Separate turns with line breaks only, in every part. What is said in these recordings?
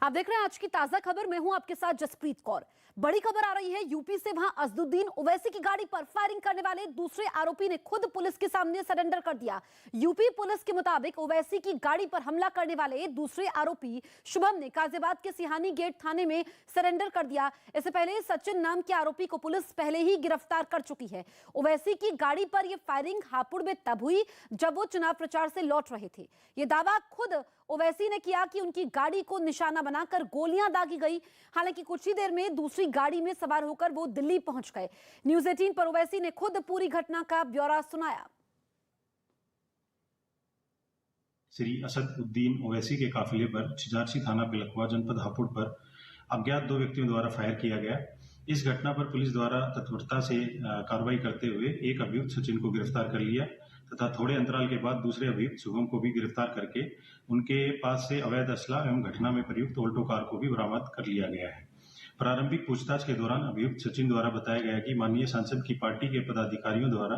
आप देख रहे हैं आज की ताजा खबर। मैं हूं आपके साथ जसप्रीत कौर। बड़ी खबर आ रही है यूपी से। वहां अजदुद्दीन ओवैसी की गाड़ी पर फायरिंग करने वाले दूसरे आरोपी ने खुद पुलिस के सामने सरेंडर कर दिया। यूपी पुलिस के मुताबिक ओवैसी की गाड़ी पर हमला करने वाले दूसरे आरोपी शुभम ने गाजियाबाद के सिहानी गेट थाने में सरेंडर कर दिया। इससे पहले सचिन नाम के आरोपी को पुलिस पहले ही गिरफ्तार कर चुकी है। ओवैसी की गाड़ी पर यह फायरिंग हापुड़ में तब हुई जब वो चुनाव प्रचार से लौट रहे थे। ये दावा खुद ओवैसी ने किया कि उनकी गाड़ी को निशाना बनाकर गोलियां दागी गई। हालांकि कुछ ही देर में दूसरी गाड़ी में सवार होकर वो दिल्ली पहुंच गए। न्यूज़ 18 पर ओवैसी ने खुद पूरी घटना का ब्यौरा सुनाया।
श्री असदुद्दीन ओवैसी के काफिले पर छिजारसी थाना पिलखवा जनपद हापुड़ पर अज्ञात 2 व्यक्तियों द्वारा फायर किया गया। इस घटना पर पुलिस द्वारा तत्परता से कार्रवाई करते हुए एक अभियुक्त सचिन को गिरफ्तार कर लिया तथा थोड़े अंतराल के बाद दूसरे अभियुक्त शुभम को भी गिरफ्तार करके उनके पास से अवैध असला एवं घटना में प्रयुक्त ऑल्टो कार को भी बरामद कर लिया गया है। प्रारंभिक पूछताछ के दौरान अभियुक्त सचिन द्वारा बताया गया कि माननीय सांसद की पार्टी के पदाधिकारियों द्वारा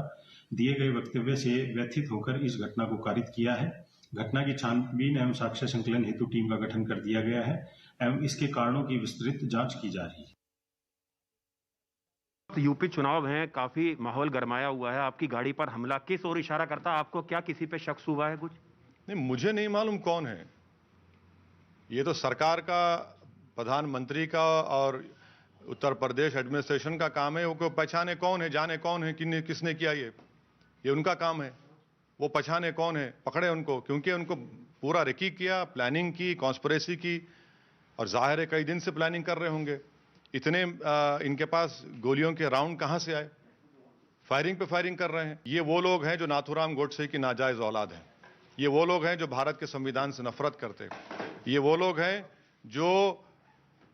दिए गए वक्तव्य से व्यथित होकर इस घटना को कारित किया है। घटना की छानबीन एवं साक्ष्य संकलन हेतु टीम का गठन कर दिया गया है एवं इसके कारणों की विस्तृत जांच की जा रही है।
यूपी चुनाव है, काफी माहौल गरमाया हुआ है। आपकी गाड़ी पर हमला किस ओर इशारा करता है? आपको क्या किसी पे शक हुआ है कुछ?
नहीं, मुझे नहीं मालूम कौन है। ये तो सरकार का, प्रधानमंत्री का और उत्तर प्रदेश एडमिनिस्ट्रेशन का काम है। वो पहचाने कौन है, जाने कौन है, किसने किया ये उनका काम है। वो पहचाने कौन है, पकड़े उनको, क्योंकि उनको पूरा रेकी किया, प्लानिंग की, कॉन्स्पिरेसी की, और जाहिर है कई दिन से प्लानिंग कर रहे होंगे। इतने इनके पास गोलियों के राउंड कहां से आए? फायरिंग पे फायरिंग कर रहे हैं। ये वो लोग हैं जो नाथूराम गोडसे की नाजायज औलाद हैं। ये वो लोग हैं जो भारत के संविधान से नफरत करते हैं। ये वो लोग हैं जो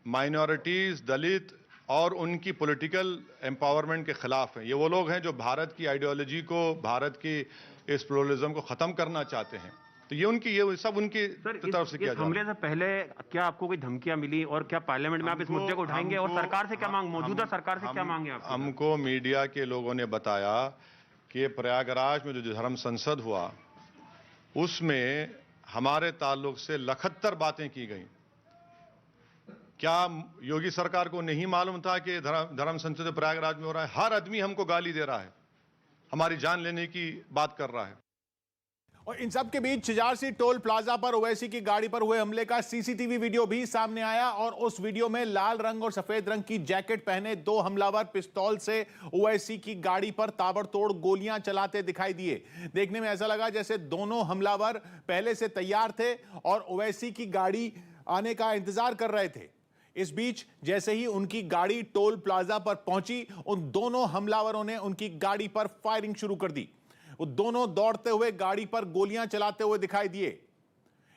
माइनॉरिटीज, दलित और उनकी पॉलिटिकल एम्पावरमेंट के खिलाफ हैं। ये वो लोग हैं जो भारत की आइडियोलॉजी को, भारत की इस प्लुरलिज्म को खत्म करना चाहते हैं। तो ये सब उनकी तरफ से किया जा रहा है।
हमले से पहले क्या आपको कोई धमकियां मिली और क्या पार्लियामेंट में आप इस मुद्दे को उठाएंगे? और सरकार से क्या मांग, मौजूदा सरकार से क्या मांगे आप?
हमको मीडिया के लोगों ने बताया कि प्रयागराज में जो धर्म संसद हुआ उसमें हमारे ताल्लुक से लखत्तर बातें की गई। क्या योगी सरकार को नहीं मालूम था कि धर्म संसद प्रयागराज में हो रहा है? हर आदमी हमको गाली दे रहा है, हमारी जान लेने की बात कर रहा है।
और इन सब के बीच छिजारसी टोल प्लाजा पर ओवैसी की गाड़ी पर हुए हमले का सीसीटीवी वीडियो भी सामने आया और उस वीडियो में लाल रंग और सफेद रंग की जैकेट पहने 2 हमलावर पिस्तौल से ओवैसी की गाड़ी पर ताबड़तोड़ गोलियां चलाते दिखाई दिए। देखने में ऐसा लगा जैसे दोनों हमलावर पहले से तैयार थे और ओवैसी की गाड़ी आने का इंतजार कर रहे थे। इस बीच जैसे ही उनकी गाड़ी टोल प्लाजा पर पहुंची, उन दोनों हमलावरों ने उनकी गाड़ी पर फायरिंग शुरू कर दी। वो दोनों दौड़ते हुए गाड़ी पर गोलियां चलाते हुए दिखाई दिए।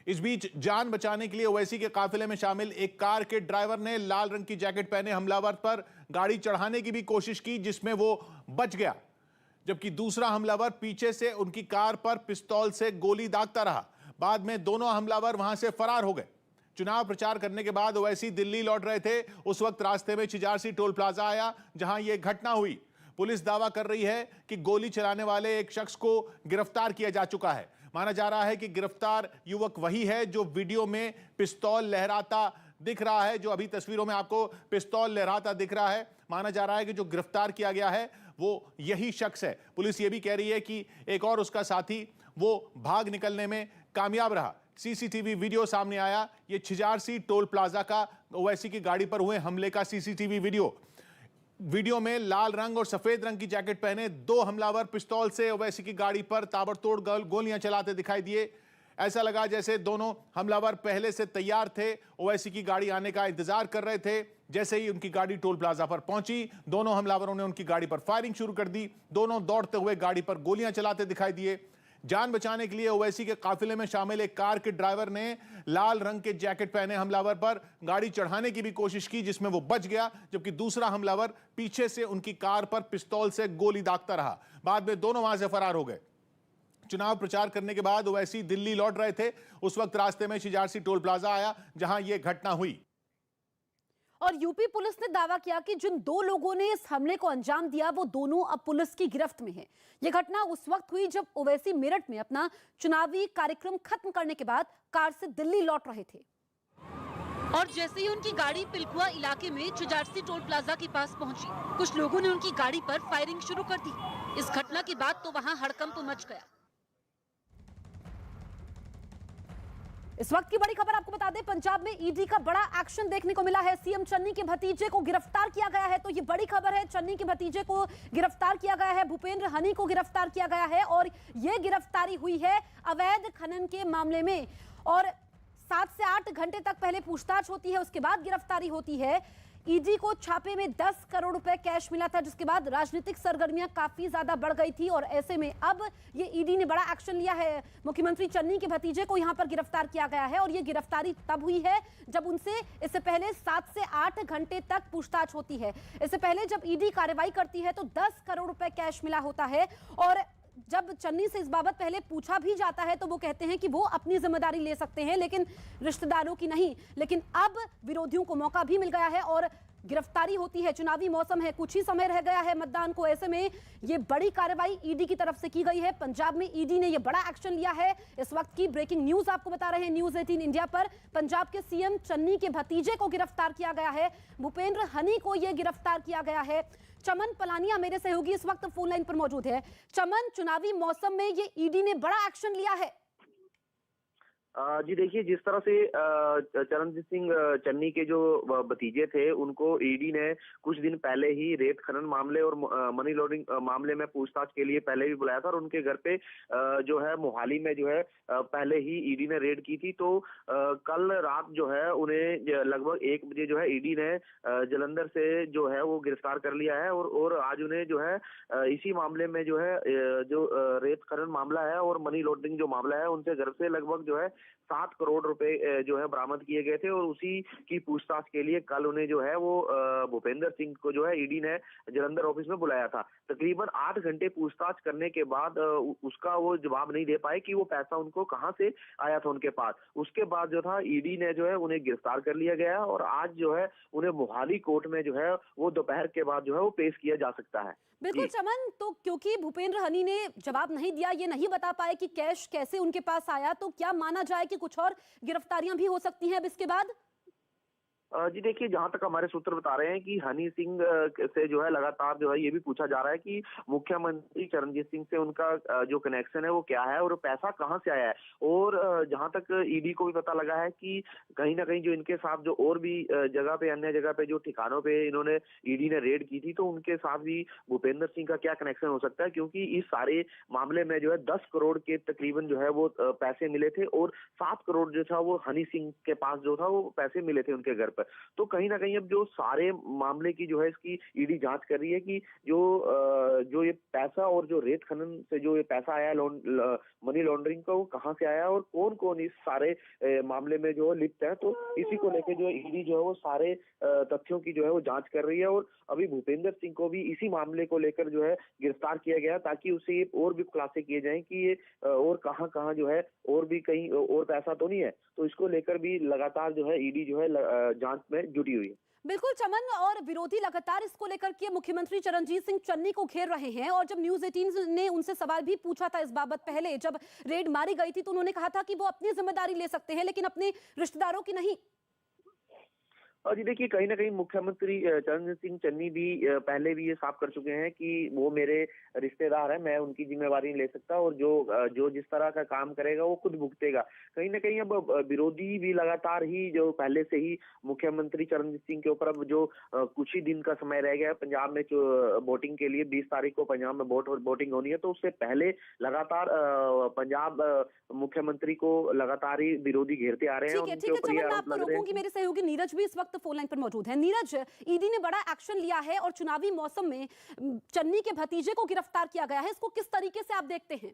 इस बीच जान बचाने के लिए ओवैसी के काफिले में शामिल एक कार के ड्राइवर ने लाल रंग की जैकेट पहने हमलावर पर गाड़ी चढ़ाने की भी कोशिश की, जिसमें वो बच गया, जबकि दूसरा हमलावर पीछे से उनकी कार पर पिस्तौल से गोली दागता रहा। बाद में दोनों हमलावर वहां से फरार हो गए। चुनाव प्रचार करने के बाद ओवैसी दिल्ली लौट रहे थे। उस वक्त रास्ते में छिजारसी टोल प्लाजा आया जहां यह घटना हुई। पुलिस दावा कर रही है कि गोली चलाने वाले एक शख्स को गिरफ्तार किया जा चुका है। माना जा रहा है कि गिरफ्तार युवक वही है जो वीडियो में पिस्तौल लहराता दिख रहा है, जो अभी तस्वीरों में आपको पिस्तौल लहराता दिख रहा है। माना जा रहा है कि जो गिरफ्तार किया गया है वो यही शख्स है। पुलिस ये भी कह रही है कि एक और उसका साथी वो भाग निकलने में कामयाब रहा। सीसीटीवी वीडियो सामने आया। ये छिजारसी टोल प्लाजा का ओवैसी की गाड़ी पर हुए हमले का सीसीटीवी वीडियो में लाल रंग और सफेद रंग की जैकेट पहने 2 हमलावर पिस्तौल से ओवैसी की गाड़ी पर ताबड़तोड़ गोलियां चलाते दिखाई दिए। ऐसा लगा जैसे दोनों हमलावर पहले से तैयार थे, ओवैसी की गाड़ी आने का इंतजार कर रहे थे। जैसे ही उनकी गाड़ी टोल प्लाजा पर पहुंची, दोनों हमलावरों ने उनकी गाड़ी पर फायरिंग शुरू कर दी। दोनों दौड़ते हुए गाड़ी पर गोलियां चलाते दिखाई दिए। जान बचाने के लिए ओवैसी के काफिले में शामिल एक कार के ड्राइवर ने लाल रंग के जैकेट पहने हमलावर पर गाड़ी चढ़ाने की भी कोशिश की, जिसमें वो बच गया, जबकि दूसरा हमलावर पीछे से उनकी कार पर पिस्तौल से गोली दागता रहा। बाद में दोनों वहां से फरार हो गए। चुनाव प्रचार करने के बाद ओवैसी दिल्ली लौट रहे थे। उस वक्त रास्ते में छिजारसी टोल प्लाजा आया जहां यह घटना हुई।
और यूपी पुलिस ने दावा किया कि जिन 2 लोगों ने इस हमले को अंजाम दिया वो दोनों अब पुलिस की गिरफ्त में हैं। यह घटना उस वक्त हुई जब ओवैसी मेरठ में अपना चुनावी कार्यक्रम खत्म करने के बाद कार से दिल्ली लौट रहे थे।
और जैसे ही उनकी गाड़ी पिलखुआ इलाके में चिजारसी टोल प्लाजा के पास पहुंची, कुछ लोगों ने उनकी गाड़ी पर फायरिंग शुरू कर दी। इस घटना के बाद तो वहां हड़कंप मच गया।
इस वक्त की बड़ी खबर आपको बता दें, पंजाब में ईडी का बड़ा एक्शन देखने को मिला है। सीएम चन्नी के भतीजे को गिरफ्तार किया गया है। तो ये बड़ी खबर है, चन्नी के भतीजे को गिरफ्तार किया गया है, भूपेंद्र हनी को गिरफ्तार किया गया है और ये गिरफ्तारी हुई है अवैध खनन के मामले में। और 7 से 8 घंटे तक पहले पूछताछ होती है, उसके बाद गिरफ्तारी होती है। ईडी को छापे में 10 करोड़ रुपए कैश मिला था, जिसके बाद राजनीतिक सरगर्मियां काफी ज्यादा बढ़ गई थी और ऐसे में अब ये ईडी ने बड़ा एक्शन लिया है। मुख्यमंत्री चन्नी के भतीजे को यहां पर गिरफ्तार किया गया है और ये गिरफ्तारी तब हुई है जब उनसे इससे पहले 7 से 8 घंटे तक पूछताछ होती है। इससे पहले जब ईडी कार्रवाई करती है तो 10 करोड़ रुपए कैश मिला होता है और जब चन्नी से इस बाबत पहले पूछा भी जाता है तो वो कहते हैं कि वो अपनी जिम्मेदारी ले सकते हैं लेकिन रिश्तेदारों की नहीं। लेकिन अब विरोधियों को मौका भी मिल गया है और गिरफ्तारी होती है। चुनावी मौसम है, कुछ ही समय रह गया है मतदान को, ऐसे में ये बड़ी कार्रवाई ईडी की तरफ से की गई है। पंजाब में ईडी ने ये बड़ा एक्शन लिया है। इस वक्त की ब्रेकिंग न्यूज आपको बता रहे हैं न्यूज़ 18 इंडिया पर। पंजाब के सीएम चन्नी के भतीजे को गिरफ्तार किया गया है, भूपेंद्र हनी को यह गिरफ्तार किया गया है। चमन पलानिया मेरे सहयोगी इस वक्त फोन लाइन पर मौजूद है। चमन, चुनावी मौसम में ये ईडी ने बड़ा एक्शन लिया है।
जी देखिए, जिस तरह से चरणजीत सिंह चन्नी के जो भतीजे थे उनको ईडी ने कुछ दिन पहले ही रेत खनन मामले और मनी लॉन्ड्रिंग मामले में पूछताछ के लिए पहले भी बुलाया था और उनके घर पे जो है मोहाली में जो है पहले ही ईडी ने रेड की थी। तो कल रात जो है उन्हें लगभग 1 बजे जो है ईडी ने जलंधर से जो है वो गिरफ्तार कर लिया है और आज उन्हें जो है इसी मामले में जो है जो रेत खनन मामला है और मनी लॉन्ड्रिंग जो मामला है उनसे घर से लगभग जो है 7 करोड़ रुपए जो है बरामद किए गए थे और उसी की पूछताछ के लिए कल उन्हें जो है वो भूपेंद्र सिंह को जो है ईडी ने जलंधर ऑफिस में बुलाया था। तकरीबन 8 घंटे पूछताछ करने के बाद उसका वो जवाब नहीं दे पाए कि वो पैसा उनको कहां से आया था उनके पास। उसके बाद जो था ईडी ने जो है उन्हें गिरफ्तार कर लिया गया और आज जो है उन्हें मोहाली कोर्ट में जो है वो दोपहर के बाद जो है वो पेश किया जा सकता है।
बिल्कुल चमन, तो क्योंकि भूपेंद्र हनी ने जवाब नहीं दिया, ये नहीं बता पाए कि कैश कैसे उनके पास आया, तो क्या माना जाए कि कुछ और गिरफ्तारियां भी हो सकती हैं अब इसके बाद?
जी देखिए, जहां तक हमारे सूत्र बता रहे हैं कि हनी सिंह से जो है लगातार जो है ये भी पूछा जा रहा है कि मुख्यमंत्री चरणजीत सिंह से उनका जो कनेक्शन है वो क्या है और पैसा कहां से आया है। और जहां तक ईडी को भी पता लगा है कि कहीं ना कहीं जो इनके साथ जो और भी जगह पे अन्य जगह पे जो ठिकानों पे इन्होंने ईडी ने रेड की थी तो उनके साथ भी भूपेंद्र सिंह का क्या कनेक्शन हो सकता है, क्योंकि इस सारे मामले में जो है 10 करोड़ के तकरीबन जो है वो पैसे मिले थे और 7 करोड़ जो था वो हनी सिंह के पास जो था वो पैसे मिले थे उनके घर पर। तो कहीं ना कहीं अब जो सारे मामले की जो है इसकी ईडी जांच कर रही है कि जो ये पैसा और जो रेत खनन से जो ये पैसा आया मनी लॉन्ड्रिंग का वो कहां से आया और कौन कौन इस सारे मामले में जो लिप्त है। तो इसी को लेकर जो ईडी जो है वो सारे तथ्यों की जो है वो जांच कर रही है और अभी भूपेंद्र सिंह को भी इसी मामले को लेकर जो है गिरफ्तार किया गया ताकि उसे और भी खुलासे किए जाएं कि ये और कहां जो है और भी कहीं और पैसा तो नहीं है। तो इसको लेकर भी लगातार जो है ईडी जो है जांच में जुटी हुई है।
बिल्कुल चमन, और विरोधी लगातार इसको लेकर के मुख्यमंत्री चरणजीत सिंह चन्नी को घेर रहे हैं और जब न्यूज़ 18 ने उनसे सवाल भी पूछा था इस बाबत पहले जब रेड मारी गई थी तो उन्होंने कहा था कि वो अपनी जिम्मेदारी ले सकते हैं लेकिन अपने रिश्तेदारों की नहीं।
जी देखिए, कहीं ना कहीं मुख्यमंत्री चरणजीत सिंह चन्नी भी पहले भी ये साफ कर चुके हैं कि वो मेरे रिश्तेदार हैं, मैं उनकी जिम्मेवारी नहीं ले सकता और जो जिस तरह का काम करेगा वो खुद भुगतेगा। कहीं ना कहीं अब विरोधी भी लगातार ही जो पहले से ही मुख्यमंत्री चरणजीत सिंह के ऊपर अब जो कुछ ही दिन का समय रह गया पंजाब में जो वोटिंग के लिए 20 तारीख को पंजाब में वोटिंग होनी है, तो उससे पहले लगातार पंजाब मुख्यमंत्री को लगातार ही विरोधी घेरते आ रहे हैं।
ठीक है चमन, मैं आपको रोकूंगी, मेरे सहयोगी नीरज भी इस वक्त फोन लाइन पर मौजूद है। नीरज, ईडी ने बड़ा एक्शन लिया है और चुनावी मौसम में चन्नी के भतीजे को गिरफ्तार किया गया है, इसको किस तरीके से आप देखते हैं?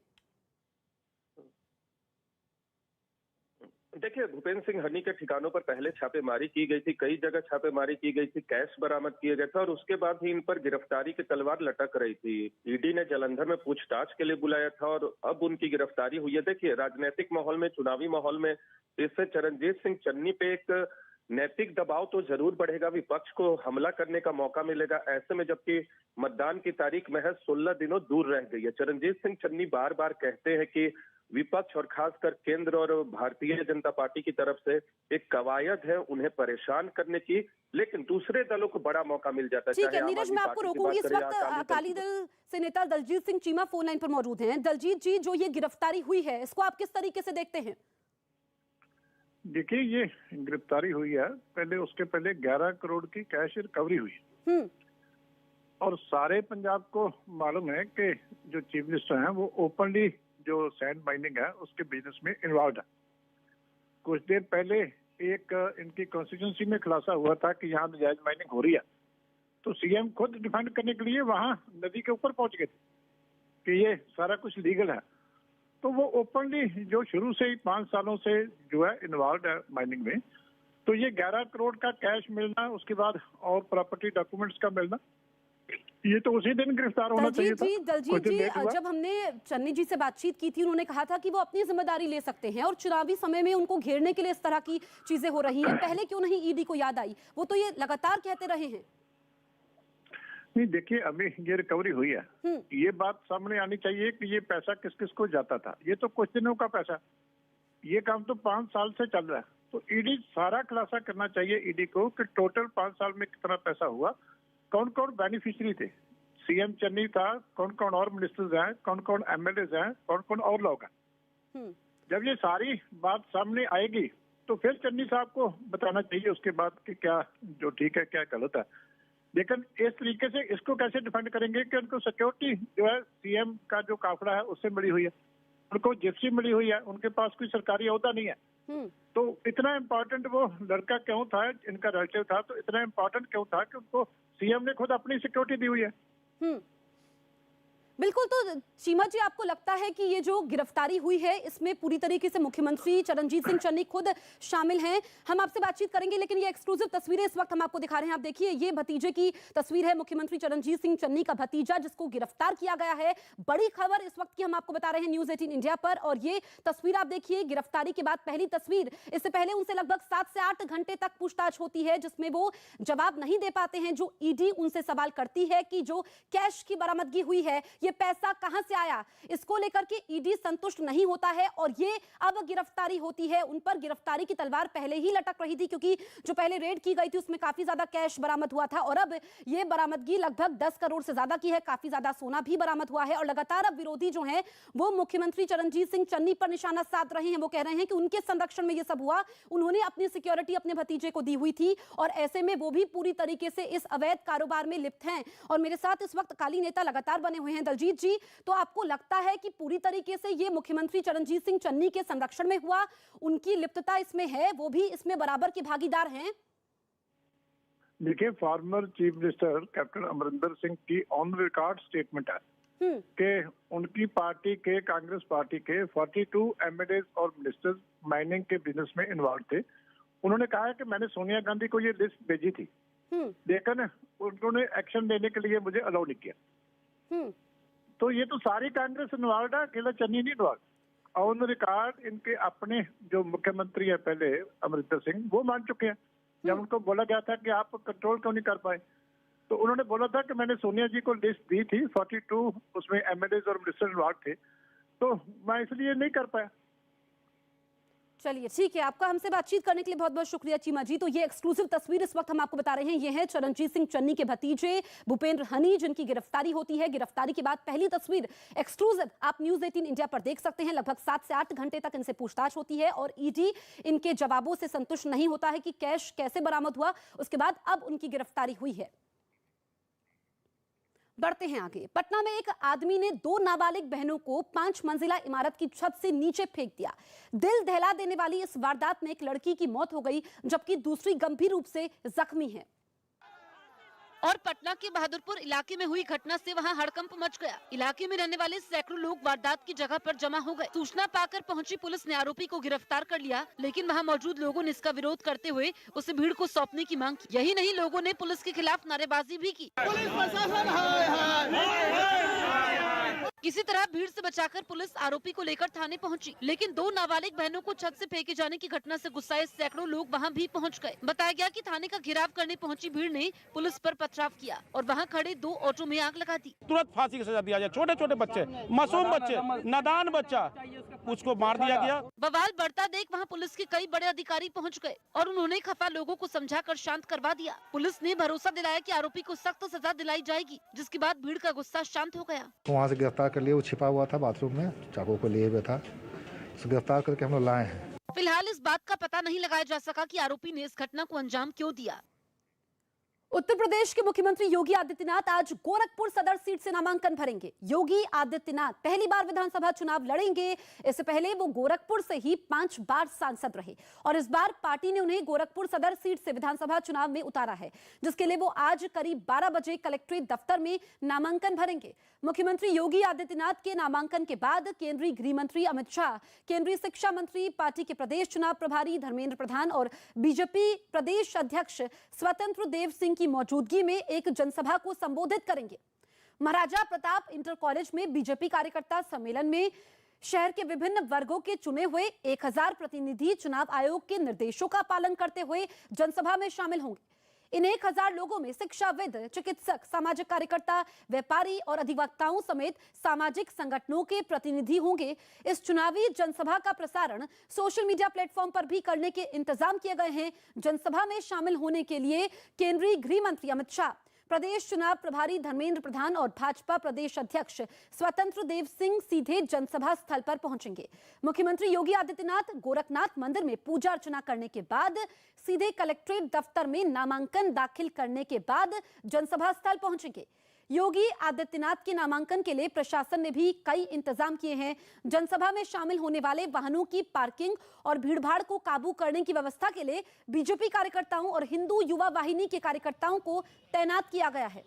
देखिए, भूपेंद्र सिंह हनी के ठिकानों पर पहले छापेमारी की गई थी, कई जगह छापेमारी की गई थी, कैश बरामद किए गए थे और उसके बाद ही इन पर गिरफ्तारी की तलवार लटक रही थी। ईडी ने जलंधर में पूछताछ के लिए बुलाया था और अब उनकी गिरफ्तारी हुई है। देखिए, राजनीतिक माहौल में, चुनावी माहौल में इससे चरणजीत सिंह चन्नी पे एक नैतिक दबाव तो जरूर बढ़ेगा, विपक्ष को हमला करने का मौका मिलेगा। ऐसे में जबकि मतदान की तारीख महज 16 दिनों दूर रह गई है, चरणजीत सिंह चन्नी बार बार कहते हैं कि विपक्ष और खासकर केंद्र और भारतीय जनता पार्टी की तरफ से एक कवायद है उन्हें परेशान करने की, लेकिन दूसरे दलों को बड़ा मौका मिल जाता है।
ठीक
चाहे
है
आम
नीरज,
आदमी
मैं आपको
पार्टी की
रोकूंगी।
बात
इस
करें या
वक्त अकाली दल से नेता दलजीत सिंह चीमा फोन लाइन पर मौजूद हैं। दलजीत जी, जो ये गिरफ्तारी हुई है इसको आप किस तरीके से देखते हैं?
देखिए, ये गिरफ्तारी हुई है, उसके पहले 11 करोड़ की कैश रिकवरी हुई है और सारे पंजाब को मालूम है कि जो चीफ मिनिस्टर हैं वो ओपनली जो सैंड माइनिंग है उसके बिजनेस में इन्वॉल्व है। कुछ देर पहले एक इनकी कॉन्स्टिट्यूंसी में खुलासा हुआ था कि यहाँ नजायज माइनिंग हो रही है, तो सीएम खुद डिफेंड करने के लिए वहां नदी के ऊपर पहुंच गए थे कि ये सारा कुछ लीगल है। तो वो ओपनली जो शुरू से ही 5 सालों से जो है इन्वॉल्व है माइनिंग में, तो ये 11 करोड़ का कैश मिलना, उसके बाद और प्रॉपर्टी डॉक्यूमेंट्स का मिलना, ये तो उसी दिन गिरफ्तार होना चाहिए था।
दलजीत जी, जब हमने चन्नी जी से बातचीत की थी, उन्होंने कहा था कि वो अपनी जिम्मेदारी ले सकते हैं और चुनावी समय में उनको घेरने के लिए इस तरह की चीजें हो रही हैं। पहले क्यों नहीं ईडी को याद आई? वो तो ये लगातार कहते रहे हैं।
नहीं, देखिए, अभी ये रिकवरी हुई है, ये बात सामने आनी चाहिए कि ये पैसा किस किस को जाता था। ये तो कुछ दिनों का पैसा, ये काम तो 5 साल से चल रहा है। तो ईडी सारा खुलासा करना चाहिए ईडी को कि टोटल 5 साल में कितना पैसा हुआ, कौन कौन बेनिफिशियरी थे। सीएम चन्नी था, कौन कौन और मिनिस्टर्स हैं, कौन कौन एमएलए हैं, कौन कौन और लोग हैं। जब ये सारी बात सामने आएगी तो फिर चन्नी साहब को बताना चाहिए उसके बाद कि क्या जो ठीक है क्या गलत है। लेकिन इस तरीके से इसको कैसे डिफेंड करेंगे कि उनको सिक्योरिटी जो है सीएम का जो काफिला है उससे मिली हुई है, उनको जिप्सी मिली हुई है, उनके पास कोई सरकारी ओहदा नहीं है। तो इतना इम्पोर्टेंट वो लड़का क्यों था, इनका रिलेटिव था, तो इतना इम्पोर्टेंट क्यों था कि उनको सीएम ने खुद अपनी सिक्योरिटी दी हुई है।
बिल्कुल। तो चीमा जी, आपको लगता है कि ये जो गिरफ्तारी हुई है इसमें पूरी तरीके से मुख्यमंत्री चरणजीत सिंह चन्नी खुद शामिल हैं? हम आपसे बातचीत करेंगे, लेकिन ये एक्सक्लूसिव तस्वीरें इस वक्त हम आपको दिखा रहे हैं। आप देखिए, ये भतीजे की तस्वीर है, मुख्यमंत्री चरणजीत सिंह चन्नी का भतीजा जिसको गिरफ्तार किया गया है। बड़ी खबर इस वक्त की हम आपको बता रहे हैं न्यूज़ 18 इंडिया पर। और ये तस्वीर आप देखिए, गिरफ्तारी के बाद पहली तस्वीर। इससे पहले उनसे लगभग 7 से 8 घंटे तक पूछताछ होती है जिसमें वो जवाब नहीं दे पाते हैं। जो ईडी उनसे सवाल करती है कि जो कैश की बरामदगी हुई है, ये पैसा कहां से आया, इसको लेकर के ईडी संतुष्ट नहीं होता है और ये अब गिरफ्तारी होती है। उन पर गिरफ्तारी की तलवार पहले ही लटक रही थी, क्योंकि जो पहले रेड की गई थी उसमें काफी ज्यादा कैश बरामद हुआ था और अब ये बरामदगी लगभग 10 करोड़ से ज्यादा की है। काफी ज्यादा सोना भी बरामद हुआ है और लगातार अब विरोधी जो है वो मुख्यमंत्री चरणजीत सिंह चन्नी पर निशाना साध रहे हैं। वो कह रहे हैं कि उनके संरक्षण में ये सब हुआ, उन्होंने अपनी सिक्योरिटी अपने भतीजे को दी हुई थी और ऐसे में वो भी पूरी तरीके से इस अवैध कारोबार में लिप्त हैं। और मेरे साथ इस वक्त अकाली नेता लगातार बने हुए हैं। दलजीत जी, तो आपको लगता है कि पूरी तरीके से ये मुख्यमंत्री चरणजीत सिंह चन्नी के संरक्षण में हुआ, उनकी लिप्तता इसमें है, वो भी इसमें बराबर के भागीदार हैं?
देखिए, former chief minister captain Amarinder Singh की ऑन रिकॉर्ड स्टेटमेंट है कि उनकी पार्टी के, कांग्रेस पार्टी के 42 एमएलए और मिनिस्टर्स माइनिंग के बिजनेस में इन्वॉल्व थे। उन्होंने कहा है कि मैंने सोनिया गांधी को ये लिस्ट भेजी थी, लेकिन उन्होंने एक्शन लेने के लिए मुझे अलाउ नहीं किया। तो ये तो सारी कांग्रेस इन्वॉल्व है, अकेला चन्नी नहीं इन्वॉल्व। ऑन रिकॉर्ड इनके अपने जो मुख्यमंत्री है पहले अमरिंदर सिंह, वो मान चुके हैं। जब उनको बोला गया था कि आप कंट्रोल क्यों नहीं कर पाए, तो उन्होंने बोला था कि मैंने सोनिया जी को लिस्ट दी थी, 42 उसमें एमएलए और मिनिस्टर इन्वॉल्व थे, तो मैं इसलिए नहीं कर पाया।
चलिए ठीक है, आपका हमसे बातचीत करने के लिए बहुत बहुत शुक्रिया चीमा जी। तो ये एक्सक्लूसिव तस्वीर इस वक्त हम आपको बता रहे हैं, ये है चरणजीत सिंह चन्नी के भतीजे भूपेंद्र हनी जिनकी गिरफ्तारी होती है। गिरफ्तारी के बाद पहली तस्वीर एक्सक्लूसिव आप न्यूज़ 18 इंडिया पर देख सकते हैं। लगभग 7 से 8 घंटे तक इनसे पूछताछ होती है और ईडी इनके जवाबों से संतुष्ट नहीं होता है कि कैश कैसे बरामद हुआ। उसके बाद अब उनकी गिरफ्तारी हुई है। बढ़ते हैं आगे। पटना में एक आदमी ने 2 नाबालिग बहनों को 5 मंजिला इमारत की छत से नीचे फेंक दिया। दिल दहला देने वाली इस वारदात में एक लड़की की मौत हो गई जबकि दूसरी गंभीर रूप से जख्मी है।
और पटना के बहादुरपुर इलाके में हुई घटना से वहां हड़कंप मच गया। इलाके में रहने वाले सैकड़ों लोग वारदात की जगह पर जमा हो गए। सूचना पाकर पहुंची पुलिस ने आरोपी को गिरफ्तार कर लिया, लेकिन वहां मौजूद लोगों ने इसका विरोध करते हुए उसे भीड़ को सौंपने की मांग की। यही नहीं, लोगों ने पुलिस के खिलाफ नारेबाजी भी की। किसी तरह भीड़ से बचाकर पुलिस आरोपी को लेकर थाने पहुंची, लेकिन 2 नाबालिग बहनों को छत से फेंके जाने की घटना से गुस्साए सैकड़ों लोग वहां भी पहुंच गए। बताया गया कि थाने का घेराव करने पहुंची भीड़ ने पुलिस पर पथराव किया और वहां खड़े 2 ऑटो में आग लगा दी।
तुरंत फांसी की सजा दिया जाए। छोटे छोटे बच्चे, मासूम बच्चे, नादान बच्चा, उसको मार दिया गया।
बवाल बढ़ता देख वहां पुलिस के कई बड़े अधिकारी पहुंच गए और उन्होंने खफा लोगों को समझाकर शांत करवा दिया। पुलिस ने भरोसा दिलाया कि आरोपी को सख्त सजा दिलाई जाएगी, जिसके बाद भीड़ का गुस्सा शांत हो गया।
वहाँ से गिरफ्तार कर लिए, वो छिपा हुआ था बाथरूम में, चाकू को लिए हुए था, उसे गिरफ्तार करके हम लोग लाए हैं।
फिलहाल इस बात का पता नहीं लगाया जा सका कि आरोपी ने इस घटना को अंजाम क्यों दिया।
उत्तर प्रदेश के मुख्यमंत्री योगी आदित्यनाथ आज गोरखपुर सदर सीट से नामांकन भरेंगे। योगी आदित्यनाथ पहली बार विधानसभा चुनाव लड़ेंगे। इससे पहले वो गोरखपुर से ही 5 बार सांसद रहे और इस बार पार्टी ने उन्हें गोरखपुर सदर सीट से विधानसभा चुनाव में उतारा है, जिसके लिए वो आज करीब 12 बजे कलेक्ट्रेट दफ्तर में नामांकन भरेंगे। मुख्यमंत्री योगी आदित्यनाथ के नामांकन के बाद केंद्रीय गृह मंत्री अमित शाह, केंद्रीय शिक्षा मंत्री, पार्टी के प्रदेश चुनाव प्रभारी धर्मेंद्र प्रधान और बीजेपी प्रदेश अध्यक्ष स्वतंत्र देव सिंह की मौजूदगी में एक जनसभा को संबोधित करेंगे। महाराजा प्रताप इंटर कॉलेज में बीजेपी कार्यकर्ता सम्मेलन में शहर के विभिन्न वर्गों के चुने हुए 1000 प्रतिनिधि चुनाव आयोग के निर्देशों का पालन करते हुए जनसभा में शामिल होंगे। इन 1000 लोगों में शिक्षाविद, चिकित्सक, सामाजिक कार्यकर्ता, व्यापारी और अधिवक्ताओं समेत सामाजिक संगठनों के प्रतिनिधि होंगे। इस चुनावी जनसभा का प्रसारण सोशल मीडिया प्लेटफॉर्म पर भी करने के इंतजाम किए गए हैं। जनसभा में शामिल होने के लिए केंद्रीय गृह मंत्री अमित शाह, प्रदेश चुनाव प्रभारी धर्मेंद्र प्रधान और भाजपा प्रदेश अध्यक्ष स्वतंत्र देव सिंह सीधे जनसभा स्थल पर पहुंचेंगे। मुख्यमंत्री योगी आदित्यनाथ गोरखनाथ मंदिर में पूजा अर्चना करने के बाद सीधे कलेक्ट्रेट दफ्तर में नामांकन दाखिल करने के बाद जनसभा स्थल पहुंचेंगे। योगी आदित्यनाथ के नामांकन के लिए प्रशासन ने भी कई इंतजाम किए हैं। जनसभा में शामिल होने वाले वाहनों की पार्किंग और भीड़भाड़ को काबू करने की व्यवस्था के लिए बीजेपी कार्यकर्ताओं और हिंदू युवा वाहिनी के कार्यकर्ताओं को तैनात किया गया है।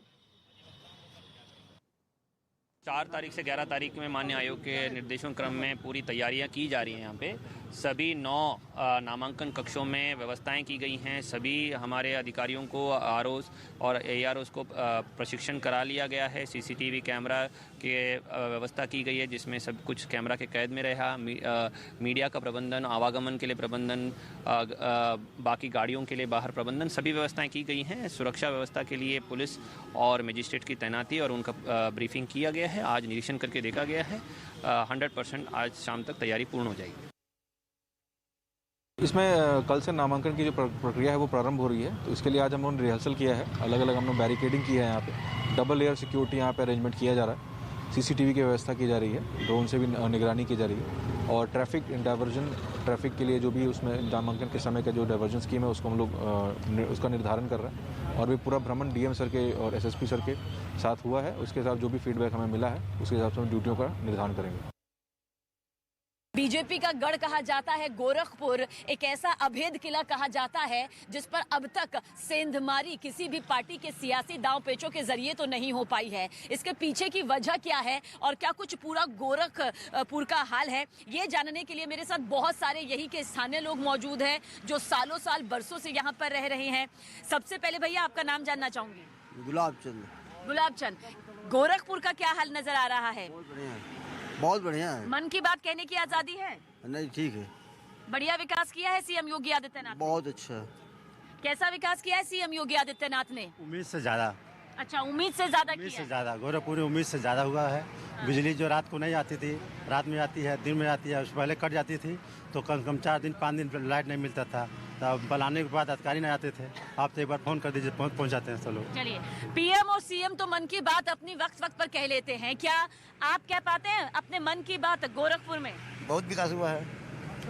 4 तारीख से 11 तारीख में माननीय आयोग के निर्देशों क्रम में पूरी तैयारियां की जा रही हैं। यहाँ पे सभी 9 नामांकन कक्षों में व्यवस्थाएं की गई हैं। सभी हमारे अधिकारियों को आरओस और एआरओस को प्रशिक्षण करा लिया गया है। सीसीटीवी कैमरा के व्यवस्था की गई है, जिसमें सब कुछ कैमरा के कैद में रहा। मीडिया का प्रबंधन, आवागमन के लिए प्रबंधन, बाकी गाड़ियों के लिए बाहर प्रबंधन, सभी व्यवस्थाएं की गई हैं। सुरक्षा व्यवस्था के लिए पुलिस और मजिस्ट्रेट की तैनाती और उनका ब्रीफिंग किया गया है। आज निरीक्षण करके देखा गया है। 100% आज शाम तक तैयारी पूर्ण हो जाएगी।
इसमें कल से नामांकन की जो प्रक्रिया है वो प्रारंभ हो रही है, तो इसके लिए आज हम लोगों ने रिहर्सल किया है। अलग अलग हम लोग बैरिकेडिंग किया है। यहाँ पे डबल लेयर सिक्योरिटी यहाँ पे अरेंजमेंट किया जा रहा है। सीसीटीवी की व्यवस्था की जा रही है, ड्रोन से भी निगरानी की जा रही है और ट्रैफिक डाइवर्जन, ट्रैफिक के लिए जो भी उसमें नामांकन के समय का जो डाइवर्जन स्कीम है उसको हम लोग उसका निर्धारण कर रहे हैं। और भी पूरा भ्रमण डीएम सर के और एसएसपी सर के साथ हुआ है। उसके हिसाब जो भी फीडबैक हमें मिला है उसके हिसाब से हम ड्यूटियों का निर्धारण करेंगे।
बीजेपी का गढ़ कहा जाता है गोरखपुर, एक ऐसा अभेद किला कहा जाता है जिस पर अब तक सेंधमारी किसी भी पार्टी के सियासी दांव पेचों के जरिए तो नहीं हो पाई है। इसके पीछे की वजह क्या है और क्या कुछ पूरा गोरखपुर का हाल है, ये जानने के लिए मेरे साथ बहुत सारे यही के स्थानीय लोग मौजूद हैं जो सालों साल बरसों से यहाँ पर रह रहे हैं। सबसे पहले भैया आपका नाम जानना चाहूंगी। गुलाब चंद, गोरखपुर का क्या हाल नजर आ रहा है?
बहुत बढ़िया है।
मन की बात कहने की आजादी है?
नहीं, ठीक है।
बढ़िया विकास किया है सीएम योगी आदित्यनाथ?
बहुत अच्छा।
कैसा विकास किया है सीएम योगी आदित्यनाथ ने?
उम्मीद से ज्यादा।
अच्छा, उम्मीद से ज्यादा किया?
उम्मीद से ज्यादा, गोरखपुर में उम्मीद से ज्यादा हुआ है। बिजली जो रात को नहीं आती थी, रात में आती है, दिन में आती है। उससे पहले कट जाती थी तो कम से कम 4 दिन 5 दिन लाइट नहीं मिलता था। तब बुलाने के बाद अधिकारी नहीं आते थे। आप तो एक बार फोन कर दीजिए, पहुंच जाते हैं सब लोग।
चलिए, पीएम और सीएम तो मन की बात अपनी वक्त वक्त पर कह लेते हैं, क्या आप कह पाते हैं अपने मन की बात गोरखपुर में?
बहुत विकास हुआ है।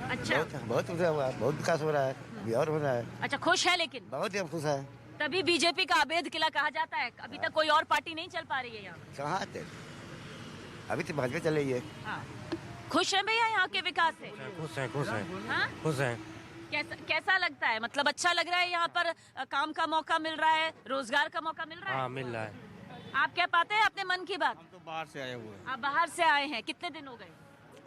अच्छा,
बहुत हुआ है, बहुत विकास हो रहा है, अभी और हो रहा है।
अच्छा, खुश है? लेकिन
बहुत ही खुश है।
तभी बीजेपी का अभेद किला कहा जाता है। अभी तक कोई और पार्टी नहीं चल पा रही है यहाँ?
कहाँ थे, अभी तो भाजपा चल रही है।
हाँ। खुश है भैया यहाँ के विकास से?
खुश है, खुश है।
हाँ?
खुश है।
कैसा लगता है? मतलब अच्छा लग रहा है यहाँ पर, काम का मौका मिल रहा है, रोजगार का मौका मिल रहा है?
हाँ, मिल रहा है।
आप क्या पाते हैं अपने मन की बात?
हम तो बाहर से आए हुए हैं।
आप बाहर से आए हैं, कितने दिन हो गए?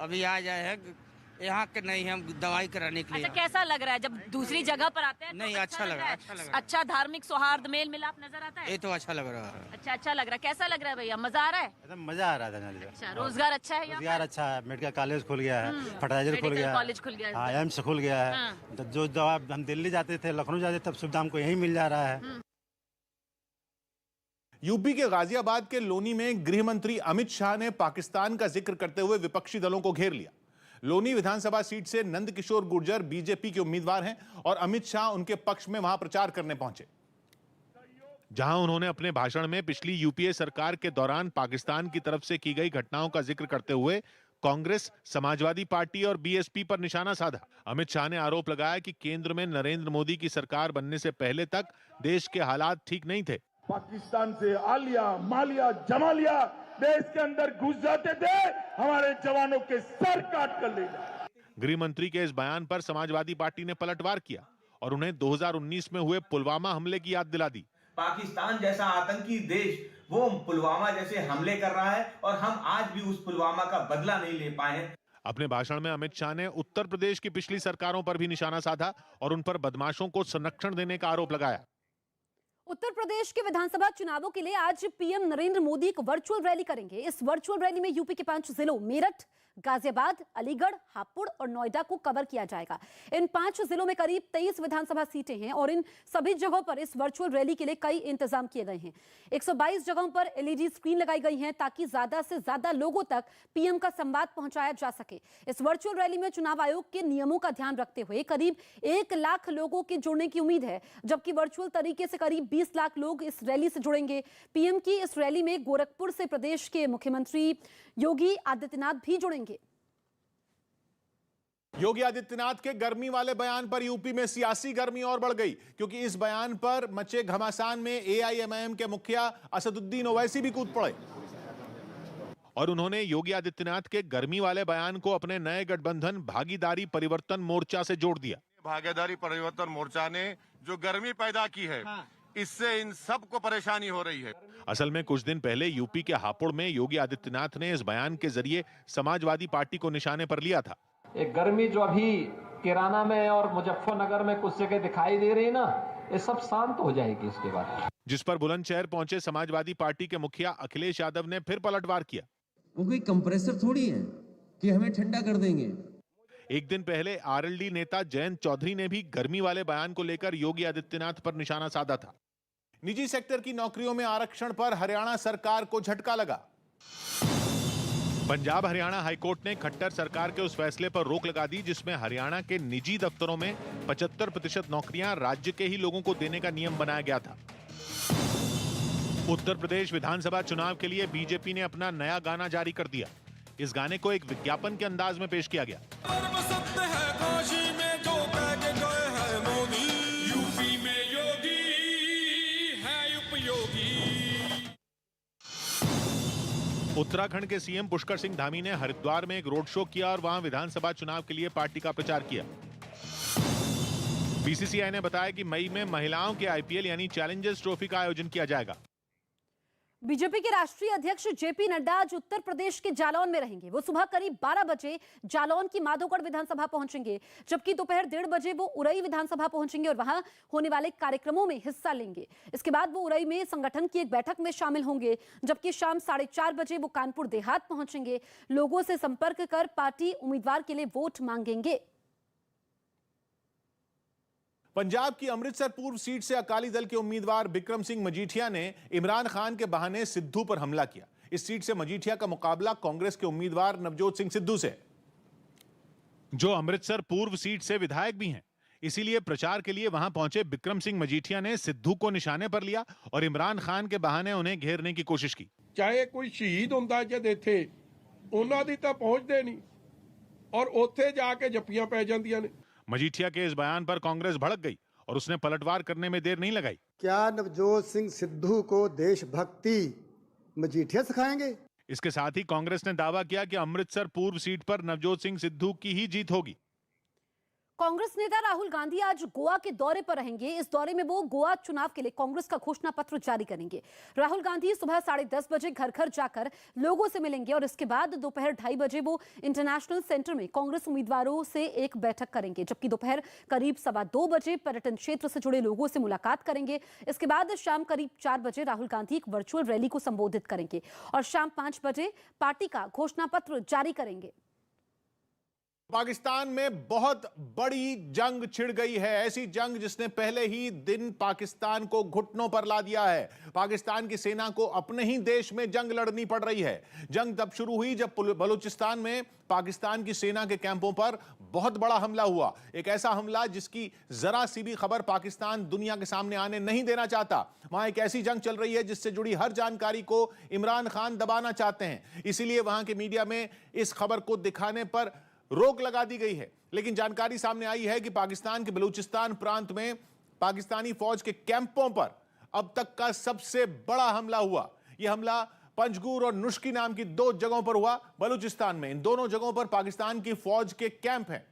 अभी आ जाए हैं
यहाँ के नहीं, हम दवाई कराने के लिए।
अच्छा, कैसा लग रहा है जब दूसरी जगह पर आते हैं?
नहीं, अच्छा लग रहा है, अच्छा लग रहा है।
अच्छा, धार्मिक सौहार्द, मेल मिलाप नजर आता है?
ये तो अच्छा लग रहा है।
अच्छा लग रहा है। कैसा लग रहा है भैया, मजा आ रहा है?
एकदम मजा आ रहा था।
अच्छा, रोजगार अच्छा है?
रोजगार अच्छा है, मेडिकल कॉलेज खुल गया है, फर्टिलाइजर खुल गया है,
कॉलेज खुल गया है,
हाँ, एम्स खुल गया है। तो जो दवा हम दिल्ली जाते थे, लखनऊ जाते तब सुविधा हमको यहीं मिल जा रहा है।
यूपी के गाजियाबाद के लोनी में गृह मंत्री अमित शाह ने पाकिस्तान का जिक्र करते हुए विपक्षी दलों को घेर लिया। लोनी विधानसभा सीट से नंदकिशोर गुर्जर बीजेपी के उम्मीदवार हैं और अमित शाह उनके पक्ष में वहां प्रचार करने पहुंचे,
जहां उन्होंने अपने भाषण में पिछली यूपीए सरकार के दौरान पाकिस्तान की तरफ से की गई घटनाओं का जिक्र करते हुए कांग्रेस, समाजवादी पार्टी और बीएसपी पर निशाना साधा। अमित शाह ने आरोप लगाया कि केंद्र में नरेंद्र मोदी की सरकार बनने से पहले तक देश के हालात ठीक नहीं थे।
पाकिस्तान से आलिया, मालिया, जमालिया देश के अंदर घुस जाते थे, हमारे जवानों के सर काट कर ले जाते।
गृह मंत्री के इस बयान पर समाजवादी पार्टी ने पलटवार किया और उन्हें 2019 में हुए पुलवामा हमले की याद दिला दी।
पाकिस्तान जैसा आतंकी देश वो पुलवामा जैसे हमले कर रहा है और हम आज भी उस पुलवामा का बदला नहीं ले पाए हैं।
अपने भाषण में अमित शाह ने उत्तर प्रदेश की पिछली सरकारों पर भी निशाना साधा और उन पर बदमाशों को संरक्षण देने का आरोप लगाया।
उत्तर प्रदेश के विधानसभा चुनावों के लिए आज पीएम नरेंद्र मोदी एक वर्चुअल रैली करेंगे। इस वर्चुअल रैली में यूपी के 5 जिलों मेरठ, गाजियाबाद, अलीगढ़, हापुड़ और नोएडा को कवर किया जाएगा। इन 5 जिलों में करीब 23 विधानसभा सीटें हैं और इन सभी जगहों पर इस वर्चुअल रैली के लिए कई इंतजाम किए गए हैं। 122 जगहों पर एलईडी स्क्रीन लगाई गई हैं ताकि ज्यादा से ज्यादा लोगों तक पीएम का संवाद पहुंचाया जा सके। इस वर्चुअल रैली में चुनाव आयोग के नियमों का ध्यान रखते हुए करीब 1 लाख लोगों के जुड़ने की उम्मीद है, जबकि वर्चुअल तरीके से करीब 20 लाख लोग इस रैली से जुड़ेंगे। पीएम की इस रैली में गोरखपुर से प्रदेश के मुख्यमंत्री योगी आदित्यनाथ भी जुड़ेंगे।
योगी आदित्यनाथ के गर्मी वाले बयान पर यूपी में सियासी गर्मी और बढ़ गई, क्योंकि इस बयान पर मचे घमासान में एआईएमआईएम के मुखिया असदुद्दीन ओवैसी भी कूद पड़े
और उन्होंने योगी आदित्यनाथ के गर्मी वाले बयान को अपने नए गठबंधन भागीदारी परिवर्तन मोर्चा से जोड़ दिया।
भागीदारी परिवर्तन मोर्चा ने जो गर्मी पैदा की है, इससे इन सबको परेशानी हो रही है।
असल में कुछ दिन पहले यूपी के हापुड़ में योगी आदित्यनाथ ने इस बयान के जरिए समाजवादी पार्टी को निशाने पर लिया था।
एक गर्मी जो अभी किराना में और मुजफ्फरनगर में कुछ जगह दिखाई दे रही है ना, ये सब शांत हो जाएगी इसके बाद।
जिस पर बुलंदशहर पहुंचे समाजवादी पार्टी के मुखिया अखिलेश यादव ने फिर पलटवार किया।
वो कोई कंप्रेसर थोड़ी है कि हमें ठंडा कर देंगे।
एक दिन पहले आरएलडी नेता जयंत चौधरी ने भी गर्मी वाले बयान को लेकर योगी आदित्यनाथ पर निशाना साधा था।
निजी सेक्टर की नौकरियों में आरक्षण पर हरियाणा सरकार को झटका लगा।
पंजाब हरियाणा हाईकोर्ट ने खट्टर सरकार के उस फैसले पर रोक लगा दी जिसमें हरियाणा के निजी दफ्तरों में 75% नौकरियां राज्य के ही लोगों को देने का नियम बनाया गया था। उत्तर प्रदेश विधानसभा चुनाव के लिए बीजेपी ने अपना नया गाना जारी कर दिया। इस गाने को एक विज्ञापन के अंदाज में पेश किया गया। उत्तराखंड के सीएम पुष्कर सिंह धामी ने हरिद्वार में एक रोड शो किया और वहां विधानसभा चुनाव के लिए पार्टी का प्रचार किया। बीसीसीआई ने बताया कि मई में महिलाओं के आईपीएल यानी चैलेंजर्स ट्रॉफी का आयोजन किया जाएगा।
बीजेपी के राष्ट्रीय अध्यक्ष जेपी नड्डा आज उत्तर प्रदेश के जालौन में रहेंगे। वो सुबह करीब 12 बजे जालौन की माधोगढ़ विधानसभा पहुंचेंगे, जबकि दोपहर 1:30 बजे वो उरई विधानसभा पहुंचेंगे और वहां होने वाले कार्यक्रमों में हिस्सा लेंगे। इसके बाद वो उरई में संगठन की एक बैठक में शामिल होंगे, जबकि शाम 4:30 बजे वो कानपुर देहात पहुंचेंगे। लोगों से संपर्क कर पार्टी उम्मीदवार के लिए वोट मांगेंगे।
पंजाब की अमृतसर पूर्व सीट से अकाली दल के उम्मीदवार बिक्रम सिंह मजीठिया ने इमरान खान के बहाने सिद्धू पर हमला किया। इस सीट से मजीठिया का मुकाबला कांग्रेस के उम्मीदवार नवजोत सिंह सिद्धू से,
जो अमृतसर पूर्व सीट से विधायक भी हैं। इसीलिए प्रचार के लिए वहां पहुंचे बिक्रम सिंह मजीठिया ने सिद्धू को निशाने पर लिया और इमरान खान के बहाने उन्हें घेरने की कोशिश की।
चाहे कोई शहीद होंदा जद इत्थे उन्हां दी तां पहुंचदे नहीं और उत्थे जाके जप्पियां पै जांदियां ने।
मजीठिया के इस बयान पर कांग्रेस भड़क गई और उसने पलटवार करने में देर नहीं लगाई।
क्या नवजोत सिंह सिद्धू को देशभक्ति मजीठिया सिखाएंगे?
इसके साथ ही कांग्रेस ने दावा किया कि अमृतसर पूर्व सीट पर नवजोत सिंह सिद्धू की ही जीत होगी।
कांग्रेस नेता राहुल गांधी आज गोवा के दौरे पर रहेंगे। इस दौरे में वो गोवा चुनाव के लिए कांग्रेस का घोषणा पत्र जारी करेंगे। राहुल गांधी सुबह 10:30 बजे घर घर जाकर लोगों से मिलेंगे और इसके बाद दोपहर 2:30 बजे वो इंटरनेशनल सेंटर में कांग्रेस उम्मीदवारों से एक बैठक करेंगे, जबकि दोपहर करीब 2:15 बजे पर्यटन क्षेत्र से जुड़े लोगों से मुलाकात करेंगे। इसके बाद शाम करीब 4 बजे राहुल गांधी एक वर्चुअल रैली को संबोधित करेंगे और शाम 5 बजे पार्टी का घोषणा पत्र जारी करेंगे।
पाकिस्तान में बहुत बड़ी जंग छिड़ गई है, ऐसी जंग जिसने पहले ही दिन पाकिस्तान को घुटनों पर ला दिया है। पाकिस्तान की सेना को अपने ही देश में जंग लड़नी पड़ रही है। जंग तब शुरू हुई जब बलूचिस्तान में पाकिस्तान की सेना के कैंपों पर बहुत बड़ा हमला हुआ, एक ऐसा हमला जिसकी जरा सी भी खबर पाकिस्तान दुनिया के सामने आने नहीं देना चाहता। वहां एक ऐसी जंग चल रही है जिससे जुड़ी हर जानकारी को इमरान खान दबाना चाहते हैं, इसीलिए वहां के मीडिया में इस खबर को दिखाने पर रोक लगा दी गई है। लेकिन जानकारी सामने आई है कि पाकिस्तान के बलूचिस्तान प्रांत में पाकिस्तानी फौज के कैंपों पर अब तक का सबसे बड़ा हमला हुआ। यह हमला पंजगुर और नुश्की नाम की 2 जगहों पर हुआ बलूचिस्तान में। इन दोनों जगहों पर पाकिस्तान की फौज के कैंप हैं।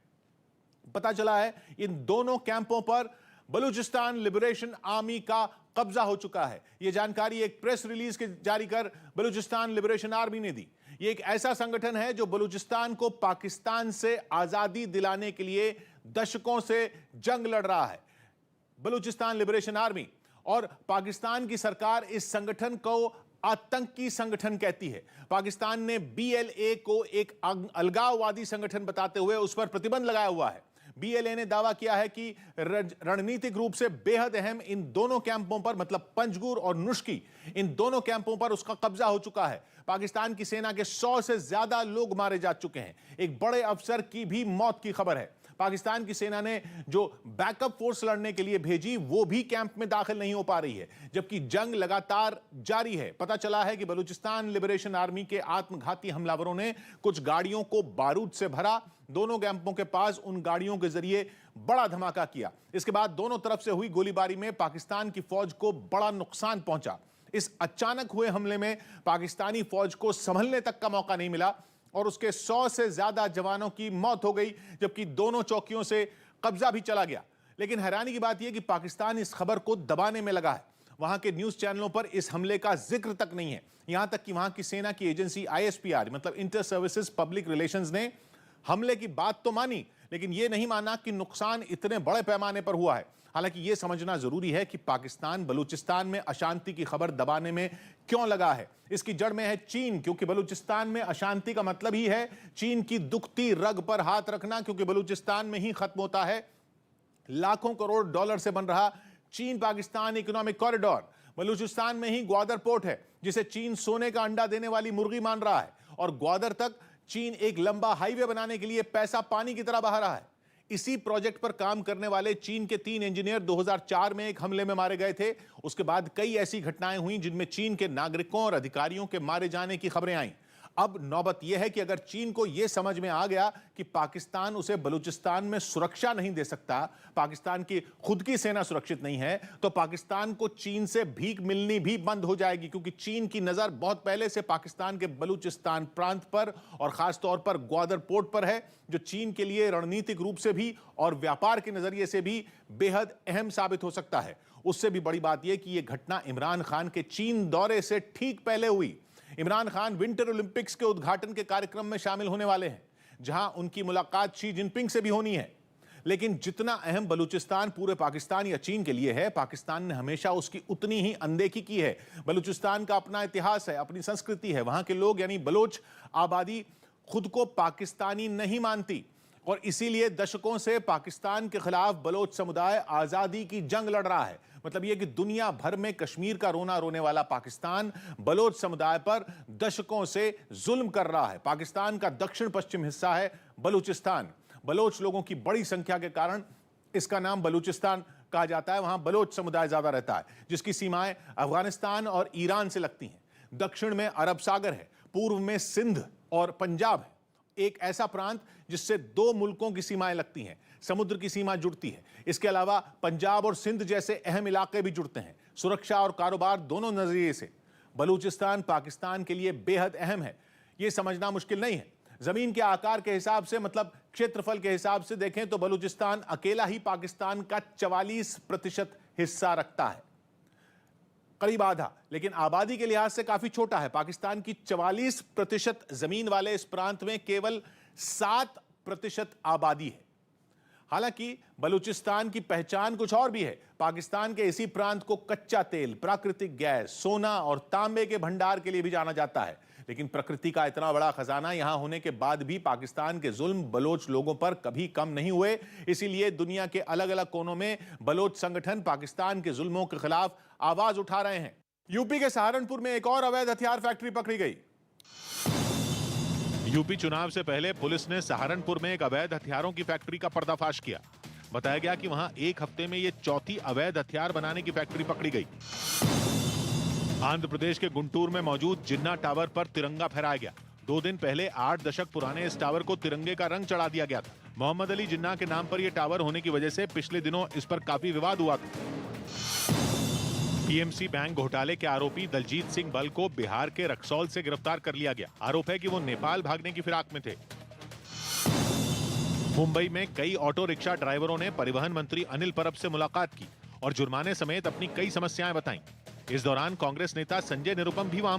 पता चला है इन दोनों कैंपों पर बलूचिस्तान लिबरेशन आर्मी का कब्जा हो चुका है। यह जानकारी एक प्रेस रिलीज के जारी कर बलूचिस्तान लिबरेशन आर्मी ने दी। ये एक ऐसा संगठन है जो बलूचिस्तान को पाकिस्तान से आजादी दिलाने के लिए दशकों से जंग लड़ रहा है। बलूचिस्तान लिबरेशन आर्मी और पाकिस्तान की सरकार इस संगठन को आतंकी संगठन कहती है। पाकिस्तान ने BLA को एक अलगाववादी संगठन बताते हुए उस पर प्रतिबंध लगाया हुआ है। BLA ने दावा किया है कि रणनीतिक रूप से बेहद अहम इन दोनों कैंपों पर, मतलब पंजगुर और नुश्की, इन दोनों कैंपों पर उसका कब्जा हो चुका है। पाकिस्तान की सेना के 100 से ज्यादा लोग मारे जा चुके हैं। एक बड़े अफसर की भी मौत की खबर है। पाकिस्तान की सेना ने जो बैकअप फोर्स लड़ने के लिए भेजी वो भी कैंप में दाखिल नहीं हो पा रही है, जबकि जंग लगातार जारी है। पता चला है कि बलूचिस्तान लिबरेशन आर्मी के आत्मघाती हमलावरों ने कुछ गाड़ियों को बारूद से भरा, दोनों कैंपों के पास उन गाड़ियों के जरिए बड़ा धमाका किया। इसके बाद दोनों तरफ से हुई गोलीबारी में पाकिस्तान की फौज को बड़ा नुकसान पहुंचा। इस अचानक हुए हमले में पाकिस्तानी फौज को संभलने तक का मौका नहीं मिला और उसके 100 से ज्यादा जवानों की मौत हो गई, जबकि दोनों चौकियों से कब्जा भी चला गया। लेकिन हैरानी की बात यह कि पाकिस्तान इस खबर को दबाने में लगा है। वहां के न्यूज चैनलों पर इस हमले का जिक्र तक नहीं है। यहां तक कि वहां की सेना की एजेंसी ISPR, मतलब इंटर सर्विसेज पब्लिक रिलेशंस, ने हमले की बात तो मानी, लेकिन यह नहीं माना कि नुकसान इतने बड़े पैमाने पर हुआ है। हालांकि यह समझना जरूरी है कि पाकिस्तान बलूचिस्तान में अशांति की खबर दबाने में क्यों लगा है। इसकी जड़ में है चीन, क्योंकि बलूचिस्तान में अशांति का मतलब ही है चीन की दुखती रग पर हाथ रखना, क्योंकि बलूचिस्तान में ही खत्म होता है लाखों करोड़ डॉलर से बन रहा चीन पाकिस्तान इकोनॉमिक कॉरिडोर। बलूचिस्तान में ही ग्वादर पोर्ट है, जिसे चीन सोने का अंडा देने वाली मुर्गी मान रहा है, और ग्वादर तक चीन एक लंबा हाईवे बनाने के लिए पैसा पानी की तरह बहा रहा है। इसी प्रोजेक्ट पर काम करने वाले चीन के 3 इंजीनियर 2004 में एक हमले में मारे गए थे। उसके बाद कई ऐसी घटनाएं हुई जिनमें चीन के नागरिकों और अधिकारियों के मारे जाने की खबरें आईं। अब नौबत यह है कि अगर चीन को यह समझ में आ गया कि पाकिस्तान उसे बलूचिस्तान में सुरक्षा नहीं दे सकता, पाकिस्तान की खुद की सेना सुरक्षित नहीं है, तो पाकिस्तान को चीन से भीख मिलनी भी बंद हो जाएगी, क्योंकि चीन की नजर बहुत पहले से पाकिस्तान के बलूचिस्तान प्रांत पर और खासतौर पर ग्वादर पोर्ट पर है, जो चीन के लिए रणनीतिक रूप से भी और व्यापार के नजरिए से भी बेहद अहम साबित हो सकता है। उससे भी बड़ी बात यह कि यह घटना इमरान खान के चीन दौरे से ठीक पहले हुई। इमरान खान विंटर ओलंपिक्स के उद्घाटन के कार्यक्रम में शामिल होने वाले हैं, जहां उनकी मुलाकात शी जिनपिंग से भी होनी है। लेकिन जितना अहम बलूचिस्तान पूरे पाकिस्तान या चीन के लिए है, पाकिस्तान ने हमेशा उसकी उतनी ही अनदेखी की है। बलूचिस्तान का अपना इतिहास है, अपनी संस्कृति है। वहां के लोग यानी बलोच आबादी खुद को पाकिस्तानी नहीं मानती और इसीलिए दशकों से पाकिस्तान के खिलाफ बलोच समुदाय आजादी की जंग लड़ रहा है। मतलब यह कि दुनिया भर में कश्मीर का रोना रोने वाला पाकिस्तान बलोच समुदाय पर दशकों से जुल्म कर रहा है। पाकिस्तान का दक्षिण पश्चिम हिस्सा है बलूचिस्तान। बलोच लोगों की बड़ी संख्या के कारण इसका नाम बलूचिस्तान कहा जाता है। वहां बलोच समुदाय ज्यादा रहता है, जिसकी सीमाएं अफगानिस्तान और ईरान से लगती हैं। दक्षिण में अरब सागर है, पूर्व में सिंध और पंजाब है, एक ऐसा प्रांत जिससे 2 मुल्कों की सीमाएं लगती हैं, समुद्र की सीमा जुड़ती है। इसके अलावा पंजाब और सिंध जैसे अहम इलाके भी जुड़ते हैं, सुरक्षा और कारोबार दोनों नजरिए से। बलूचिस्तान पाकिस्तान के लिए बेहद अहम है, यह समझना मुश्किल नहीं है। जमीन के आकार के हिसाब से मतलब क्षेत्रफल के हिसाब से देखें तो बलूचिस्तान अकेला ही पाकिस्तान का 44% हिस्सा रखता है, करीब आधा, लेकिन आबादी के लिहाज से काफी छोटा है। पाकिस्तान की 44% जमीन वाले इस प्रांत में केवल 7% आबादी है। हालांकि बलूचिस्तान की पहचान कुछ और भी है। पाकिस्तान के इसी प्रांत को कच्चा तेल, प्राकृतिक गैस, सोना और तांबे के भंडार के लिए भी जाना जाता है। लेकिन प्रकृति का इतना बड़ा खजाना यहां होने के बाद भी पाकिस्तान के जुल्म बलोच लोगों पर कभी कम नहीं हुए। इसीलिए दुनिया के अलग अलग कोनों में बलोच संगठन पाकिस्तान के जुल्मों के खिलाफ आवाज उठा रहे हैं। यूपी के सहारनपुर में एक और अवैध हथियार फैक्ट्री पकड़ी गई।
यूपी चुनाव से पहले पुलिस ने सहारनपुर में एक अवैध हथियारों की फैक्ट्री का पर्दाफाश किया। बताया गया कि वहां एक हफ्ते में यह चौथी अवैध हथियार बनाने की फैक्ट्री पकड़ी गई। आंध्र प्रदेश के गुंटूर में मौजूद जिन्ना टावर पर तिरंगा फहराया गया। 2 दिन पहले 8 दशक पुराने इस टावर को तिरंगे का रंग चढ़ा दिया गया था। मोहम्मद अली जिन्ना के नाम पर यह टावर होने की वजह से पिछले दिनों इस पर काफी विवाद हुआ था। पीएमसी बैंक घोटाले के आरोपी दलजीत सिंह बल को बिहार के रक्सौल से गिरफ्तार कर लिया गया। आरोप है कि वो नेपाल भागने की फिराक में थे। मुंबई में कई ऑटो रिक्शा ड्राइवरों ने परिवहन मंत्री अनिल परब से मुलाकात की और जुर्माने समेत अपनी कई समस्याएं बताईं। इस दौरान कांग्रेस नेता संजय निरुपम भी वहां मौजूद